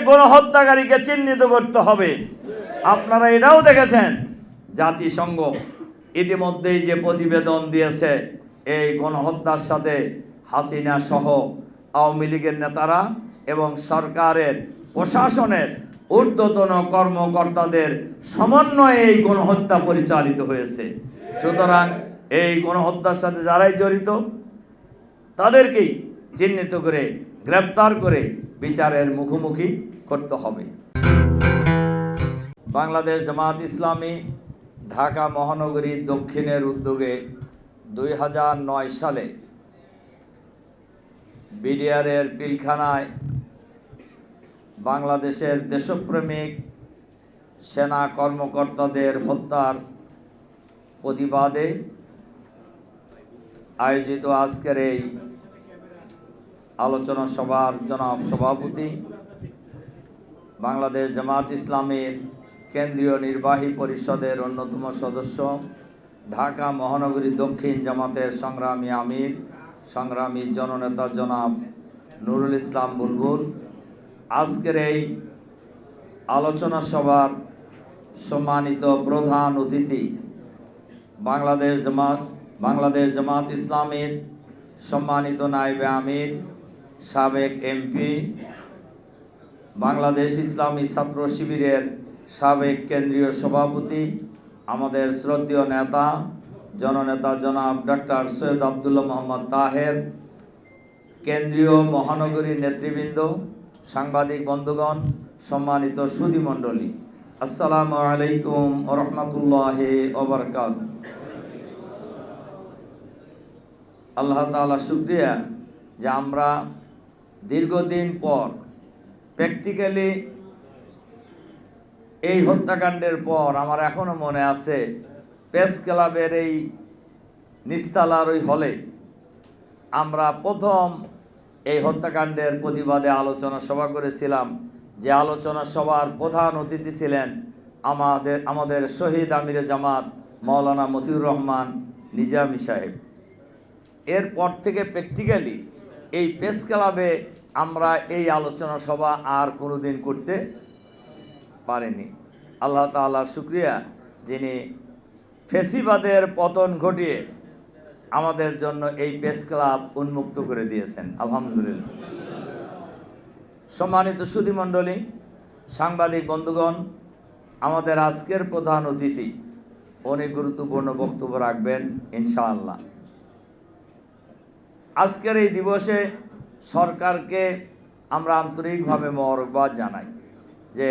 গণহত্যাকারীকে চিহ্নিত করতে হবে। আপনারা এটাও দেখেছেন জাতিসংঘ ইতিমধ্যেই যে প্রতিবেদন দিয়েছে, এই গণহত্যার সাথে হাসিনা সহ আওয়ামী লীগের নেতারা এবং সরকারের প্রশাসনের ঊর্ধ্বতন কর্মকর্তাদের সমন্বয়ে এই গণহত্যা পরিচালিত হয়েছে। সুতরাং এই গণহত্যার সাথে যারাই জড়িত তাদেরকেই চিহ্নিত করে গ্রেপ্তার করে বিচারের মুখোমুখি করতে হবে। বাংলাদেশ জামাত ইসলামী ঢাকা মহানগরী দক্ষিণের উদ্যোগে 2009 সালে বিডিআরের পিলখানায় বাংলাদেশের দেশপ্রেমিক সেনা কর্মকর্তাদের হত্যার প্রতিবাদে আয়োজিত আজকের এই আলোচনা সভার জনাব সভাপতি, বাংলাদেশ জামাত ইসলামীর কেন্দ্রীয় নির্বাহী পরিষদের অন্যতম সদস্য, ঢাকা মহানগরী দক্ষিণ জামাতের সংগ্রামী আমির, সংগ্রামী জননেতা জনাব নুরুল ইসলাম বুলবুল, আজকের এই আলোচনা সভার সম্মানিত প্রধান অতিথি, বাংলাদেশ জামাত ইসলামীর সম্মানিত নায়েবে আমির, সাবেক এমপি, বাংলাদেশ ইসলামী ছাত্র শিবিরের সাবেক কেন্দ্রীয় সভাপতি, আমাদের শ্রদ্ধেয় নেতা জননেতা জনাব ডক্টর সৈয়দ আবদুল্লাহ মোহাম্মদ তাহের, কেন্দ্রীয় মহানগরী নেতৃবৃন্দ, সাংবাদিক বন্ধুগণ, সম্মানিত সুধীমণ্ডলী, আসসালামু আলাইকুম ওয়া রাহমাতুল্লাহি ওয়া বারাকাতুহু। আল্লাহ তাআলা শুকরিয়া যে আমরা দীর্ঘদিন পর প্র্যাকটিক্যালি এই হত্যাকাণ্ডের পর আমার এখনো মনে আছে প্রেস ক্লাবের এই নিস্তালার ওই হলে আমরা প্রথম এই হত্যাকাণ্ডের প্রতিবাদে আলোচনা সভা করেছিলাম, যে আলোচনা সভার প্রধান অতিথি ছিলেন আমাদের শহীদ আমিরে জামাত মাওলানা মতিউর রহমান নিজামী সাহেব। এরপর থেকে প্র্যাকটিক্যালি এই প্রেস ক্লাবে আমরা এই আলোচনা সভা আর কোনোদিন করতে পারিনি। আল্লাহ তাআলার শুকরিয়া যিনি ফেসিবাদের পতন ঘটিয়ে আমাদের জন্য এই প্রেস ক্লাব উন্মুক্ত করে দিয়েছেন, আলহামদুলিল্লাহ। সম্মানিত সুধীমণ্ডলী, সাংবাদিক বন্ধুগণ, আমাদের আজকের প্রধান অতিথি অনেক গুরুত্বপূর্ণ বক্তব্য রাখবেন ইনশাআল্লাহ। আজকের এই দিবসে সরকারকে আমরা আন্তরিকভাবে মোবারকবাদ জানাই যে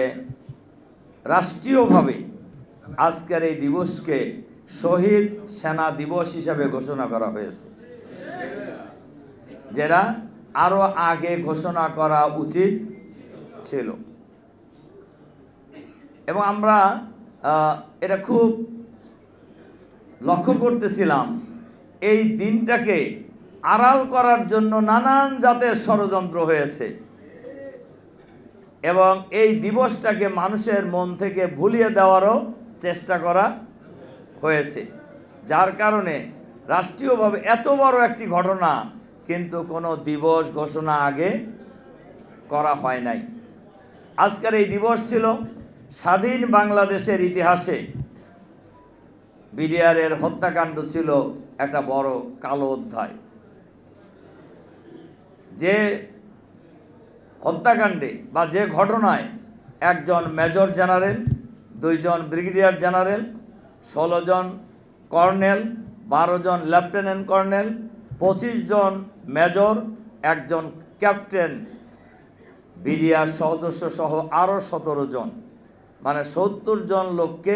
রাষ্ট্রীয়ভাবে আজকের এই দিবসকে শহীদ সেনা দিবস হিসাবে ঘোষণা করা হয়েছে, যেটা আরো আগে ঘোষণা করা উচিত ছিল। এবং আমরা এটা খুব লক্ষ্য করতেছিলাম, এই দিনটাকে আড়াল করার জন্য নানান জাতের ষড়যন্ত্র হয়েছে এবং এই দিবসটাকে মানুষের মন থেকে ভুলিয়ে দেওয়ারও চেষ্টা করা হয়েছে, যার কারণে রাষ্ট্রীয়ভাবে এত বড় একটি ঘটনা কিন্তু কোনো দিবস ঘোষণা আগে করা হয় নাই। আজকের এই দিবস ছিল স্বাধীন বাংলাদেশের ইতিহাসে বিডিআরের হত্যাকাণ্ড ছিল একটা বড় কালো অধ্যায়। যে হত্যাকাণ্ডে বা যে ঘটনায় একজন মেজর জেনারেল, 2 জন ব্রিগেডিয়ার জেনারেল, 16 জন কর্নেল, 12 জন লেফটেন্যান্ট কর্নেল, 25 জন মেজর, 1 জন ক্যাপ্টেন, বিডিআর সদস্য সহ আরও 17 জন, মানে 70 জন লোককে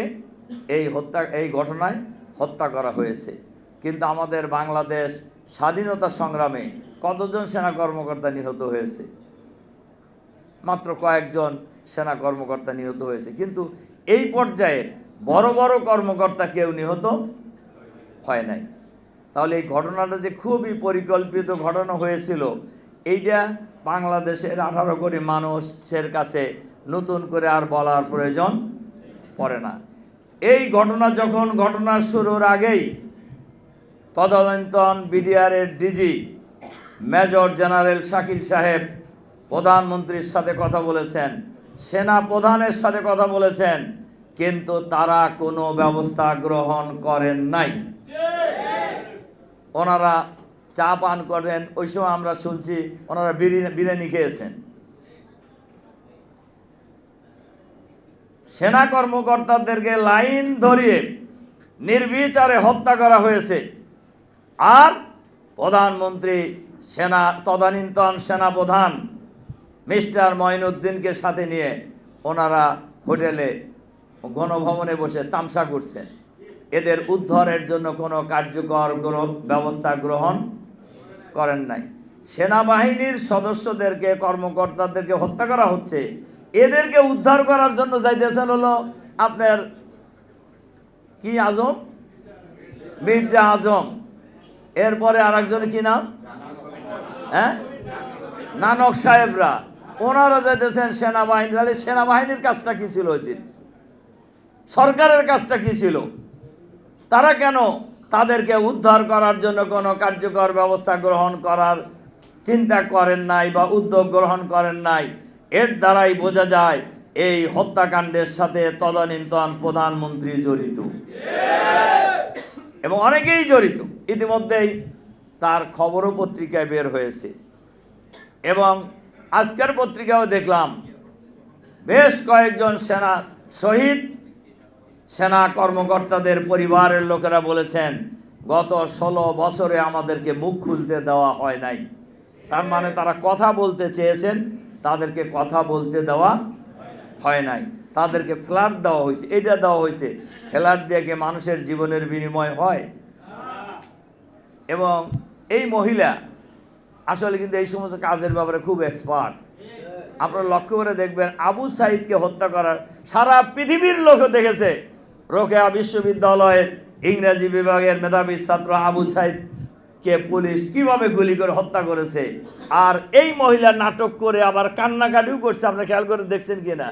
এই ঘটনায় হত্যা করা হয়েছে। কিন্তু আমাদের বাংলাদেশ স্বাধীনতা সংগ্রামে কতজন সেনা কর্মকর্তা নিহত হয়েছে? মাত্র কয়েকজন সেনা কর্মকর্তা নিহত হয়েছে, কিন্তু এই পর্যায়ের বড় বড় কর্মকর্তা কেউ নিহত হয় নাই। তাহলে এই ঘটনাটা যে খুবই পরিকল্পিত ঘটনা হয়েছিল, এইটা বাংলাদেশের 18 কোটি মানুষের কাছে নতুন করে আর বলার প্রয়োজন পড়ে না। এই ঘটনা যখন ঘটনার শুরুর আগেই তদানীন্তন বিডিআরের ডিজি মেজর জেনারেল শাকিল সাহেব প্রধানমন্ত্রীর সাথে কথা বলেছেন, সেনা প্রধানের সাথে কথা বলেছেন, কিন্তু তারা কোনো ব্যবস্থা গ্রহণ করেন নাই। ওনারা চা পান করেন, ওই সময় আমরা শুনছি ওনারা বিরিয়ানি খেয়েছেন। সেনা কর্মকর্তাদেরকে লাইন ধরিয়ে নির্বিচারে হত্যা করা হয়েছে। আর প্রধানমন্ত্রী তদানীন্তন সেনা প্রধান মিস্টার মঈনুদ্দিনকে সাথে নিয়ে ওনারা হোটেলে গণভবনে বসে তামসা করছেন। এদের উদ্ধারের জন্য কোনো কার্যকর ব্যবস্থা গ্রহণ করেন নাই। সেনাবাহিনীর সদস্যদেরকে, কর্মকর্তাদেরকে হত্যা করা হচ্ছে, এদেরকে উদ্ধার করার জন্য যাইতেছেন হলো আপনার কি আজম, মির্জা আজম, এরপরে আরেকজন কি নাম, নানক সাহেবরা, ওনারা যাইতেছেন সেনাবাহিনী। তাহলে সেনাবাহিনীর কাজটা কি ছিল ওই দিন? সরকারের কাজটা কি ছিল? তারা কেন তাদেরকে উদ্ধার করার জন্য কোনো কার্যকর ব্যবস্থা গ্রহণ করার চিন্তা করেন নাই বা উদ্যোগ গ্রহণ করেন নাই? এর দ্বারাই বোঝা যায় এই হত্যাকাণ্ডের সাথে তদানীন্তন প্রধানমন্ত্রী জড়িত এবং অনেকেই জড়িত। ইতিমধ্যেই তার খবরও পত্রিকায় বের হয়েছে এবং আজকের পত্রিকাও দেখলাম বেশ কয়েকজন শহীদ সেনা কর্মকর্তাদের পরিবারের লোকেরা বলেছেন, গত 16 বছরে আমাদেরকে মুখ খুলতে দেওয়া হয় নাই। তার মানে তারা কথা বলতে চেয়েছেন, তাদেরকে কথা বলতে দেওয়া হয় নাই, তাদেরকে ফ্ল্যাট দেওয়া হয়েছে। এটা দেওয়া হয়েছে, ফ্ল্যাট দিয়ে কি মানুষের জীবনের বিনিময় হয়? এবং এই মহিলা আসলে কিন্তু এই সমস্ত কাজের ব্যাপারে খুব এক্সপার্ট। আপনারা লক্ষ্য করে দেখবেন, আবু সাইদকে হত্যা করার সারা পৃথিবীর লোকও দেখেছে। রোকেয়া বিশ্ববিদ্যালয়ের ইংরেজি বিভাগের মেধাবী ছাত্র আবু সাইদকে পুলিশ কিভাবে গুলি করে হত্যা করেছে। আর এই মহিলা নাটক করে আবার কান্নাকাটিও করছে। আপনারা খেয়াল করে দেখছেন কিনা?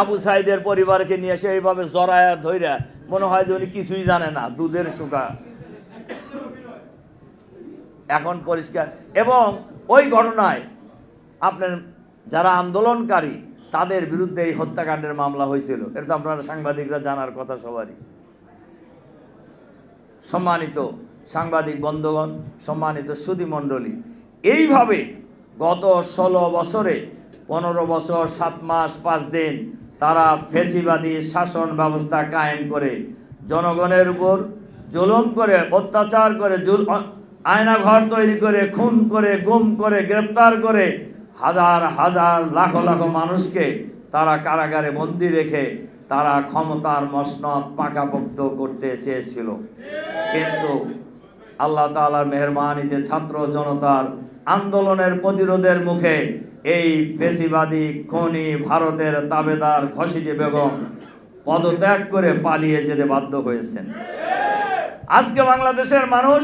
আবু সাইদের পরিবারকে নিয়ে এসে এইভাবে জড়ায়া ধইরা, মনে হয় যে উনি কিছুই জানে না, দুধের শুকা। এখন পরিষ্কার। এবং ওই ঘটনায় আপনার যারা আন্দোলনকারী, তাদের বিরুদ্ধে এই হত্যাকাণ্ডের মামলা হয়েছিল। এটা তো আপনারা সাংবাদিকরা জানার কথা সবারই। সম্মানিত সাংবাদিক বন্ধুগণ, সম্মানিত সুধীমণ্ডলী, এইভাবে গত 16 বছরে 15 বছর 7 মাস 5 দিন তারা ফ্যাসিবাদী শাসন ব্যবস্থা কায়েম করে জনগণের উপর জুলুম করে, অত্যাচার করে, আয়নাঘর তৈরি করে, খুন করে, গুম করে, গ্রেপ্তার করে হাজার হাজার লাখ লাখ মানুষকে তারা কারাগারে বন্দি রেখে তারা ক্ষমতার মসনদ পাকাপোক্ত করতে চেয়েছিল। কিন্তু আল্লাহ তাআলার মেহেরবানিতে ছাত্র জনতার আন্দোলনের প্রতিরোধের মুখে এই ফ্যাসিবাদী খুনি ভারতের তাবেদার ঘসিটি বেগম পদত্যাগ করে পালিয়ে যেতে বাধ্য হয়েছেন। আজকে বাংলাদেশের মানুষ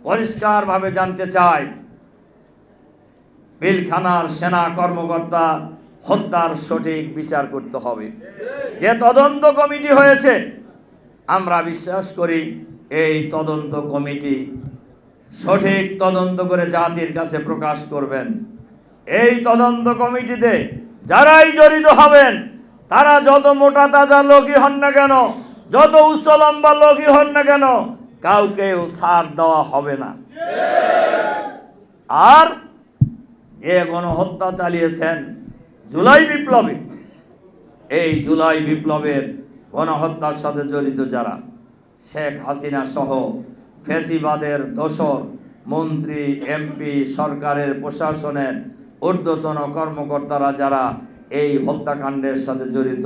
পরিষ্কারভাবে জানতে চায়, পিলখানার সেনা কর্মকর্তা হত্যার সঠিক বিচার করতে হবে। যে তদন্ত কমিটি হয়েছে, আমরা বিশ্বাস করি এই তদন্ত কমিটি সঠিক তদন্ত করে জাতির কাছে প্রকাশ করবেন। এই তদন্ত কমিটিতে যারাই জড়িত হবেন, তারা যত মোটা তাজা লোকই হন না কেন, যত উচ্চ লম্বা লোকই হন না কেন, কাউকেও ছাড় দেওয়া হবে না। আর যে গণহত্যা চালিয়েছেন জুলাই বিপ্লবে, এই জুলাই বিপ্লবের গণহত্যার সাথে জড়িত যারা, শেখ হাসিনা সহ ফ্যাসিবাদের দোসর মন্ত্রী, এমপি, সরকারের প্রশাসনের ঊর্ধ্বতন কর্মকর্তারা যারা এই হত্যাকাণ্ডের সাথে জড়িত,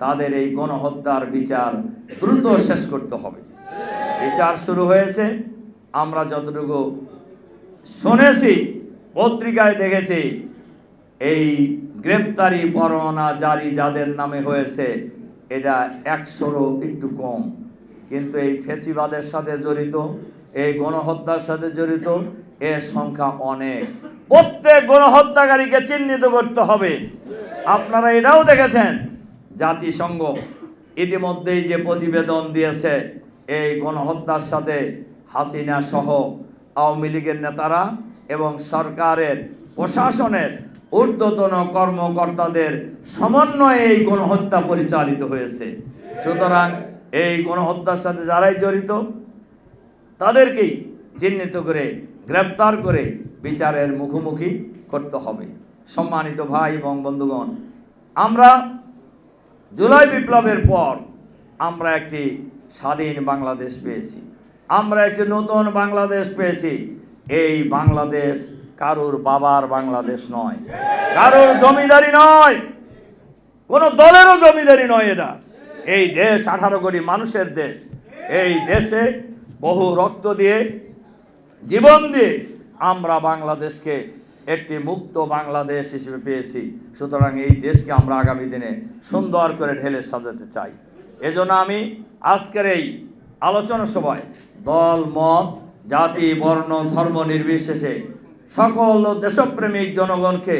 তাদের এই গণহত্যার বিচার দ্রুত শেষ করতে হবে। বিচার শুরু হয়েছে, আমরা যতটুকু শুনেছি, পত্রিকায় দেখেছি, এই গ্রেপ্তারি পরোয়ানা জারি যাদের নামে হয়েছে এটা 100-রও একটু কম। কিন্তু এই ফ্যাসিবাদের সাথে জড়িত, এই গণহত্যার সাথে জড়িত এর সংখ্যা অনেক। প্রত্যেক গণহত্যাকারীকে চিহ্নিত করতে হবে। আপনারা এটাও দেখেছেন, জাতিসংঘ ইতিমধ্যেই যে প্রতিবেদন দিয়েছে, এই গণহত্যার সাথে হাসিনা সহ আওয়ামী লীগের নেতারা এবং সরকারের প্রশাসনের ঊর্ধ্বতন কর্মকর্তাদের সমন্বয়ে এই গণহত্যা পরিচালিত হয়েছে। সুতরাং এই গণহত্যার সাথে যারাই জড়িত তাদেরকেই চিহ্নিত করে গ্রেপ্তার করে বিচারের মুখোমুখি করতে হবে। সম্মানিত ভাই এবং বন্ধুগণ, আমরা জুলাই বিপ্লবের পর আমরা একটি স্বাধীন বাংলাদেশ পেয়েছি, আমরা একটি নতুন বাংলাদেশ পেয়েছি। এই বাংলাদেশ কারোর বাবার বাংলাদেশ নয়, কারোর জমিদারি নয়, কোনো দলেরও জমিদারি নয়। এটা এই দেশ 18 কোটি মানুষের দেশ। এই দেশে বহু রক্ত দিয়ে, জীবন দিয়ে আমরা বাংলাদেশকে একটি মুক্ত বাংলাদেশ হিসেবে পেয়েছি। সুতরাং এই দেশকে আমরা আগামী দিনে সুন্দর করে ঢেলে সাজাতে চাই। এজন্য আমি আজকের এই আলোচনা সভায় দল, মত, জাতি, বর্ণ, ধর্ম নির্বিশেষে সকল দেশপ্রেমিক জনগণকে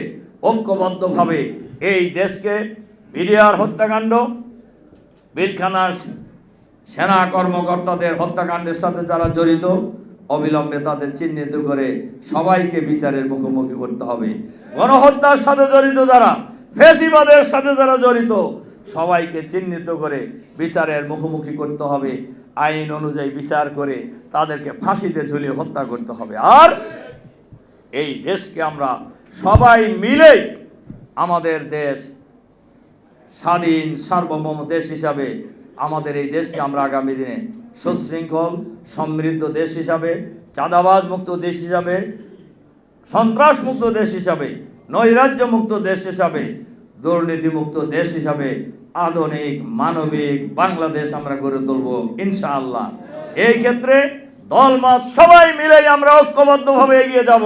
ঐক্যবদ্ধভাবে এই দেশকে বিডিআর হত্যাকাণ্ড, পিলখানার সেনা কর্মকর্তাদের হত্যাকাণ্ডের সাথে যারা জড়িত অবিলম্বে তাদের চিহ্নিত করে সবাইকে বিচারের মুখোমুখি করতে হবে। গণহত্যার সাথে জড়িত যারা, ফ্যাসিবাদের সাথে যারা জড়িত সবাইকে চিহ্নিত করে বিচারের মুখোমুখি করতে হবে। আইন অনুযায়ী বিচার করে তাদেরকে ফাঁসিতে ঝুলিয়ে হত্যা করতে হবে। আর এই দেশকে আমরা সবাই মিলে আমাদের দেশ স্বাধীন সার্বভৌম দেশ হিসাবে আমাদের এই দেশকে আমরা আগামী দিনে সুশৃঙ্খল সমৃদ্ধ দেশ হিসাবে, চাঁদাবাজ মুক্ত দেশ হিসাবে, সন্ত্রাস মুক্ত দেশ হিসাবে, নৈরাজ্য মুক্ত দেশ হিসাবে, দুর্নীতিমুক্ত দেশ হিসাবে আধুনিক মানবিক বাংলাদেশ আমরা গড়ে তুলব ইনশাআল্লাহ। এই ক্ষেত্রে দলমত সবাই মিলেই আমরা ঐক্যবদ্ধভাবে এগিয়ে যাব।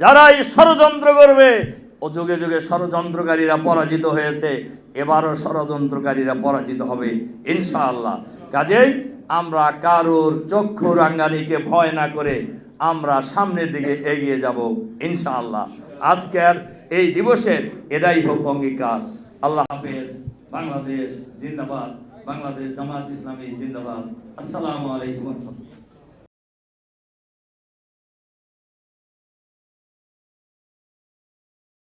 যারা এই ষড়যন্ত্র করবে, ও যুগে যুগে ষড়যন্ত্রকারীরা পরাজিত হয়েছে, এবারও ষড়যন্ত্রকারীরা পরাজিত হবে ইনশাআল্লাহ। কাজেই আমরা কারোর চক্ষু রাঙ্গানিকে ভয় না করে আমরা সামনের দিকে এগিয়ে যাব ইনশাআল্লাহ। আজকের এই দিবসের এটাই হোক অঙ্গীকার। আল্লাহ হাফেজ। বাংলাদেশ জিন্দাবাদ। বাংলাদেশ জামাত ইসলামী জিন্দাবাদ। আসসালামু আলাইকুম।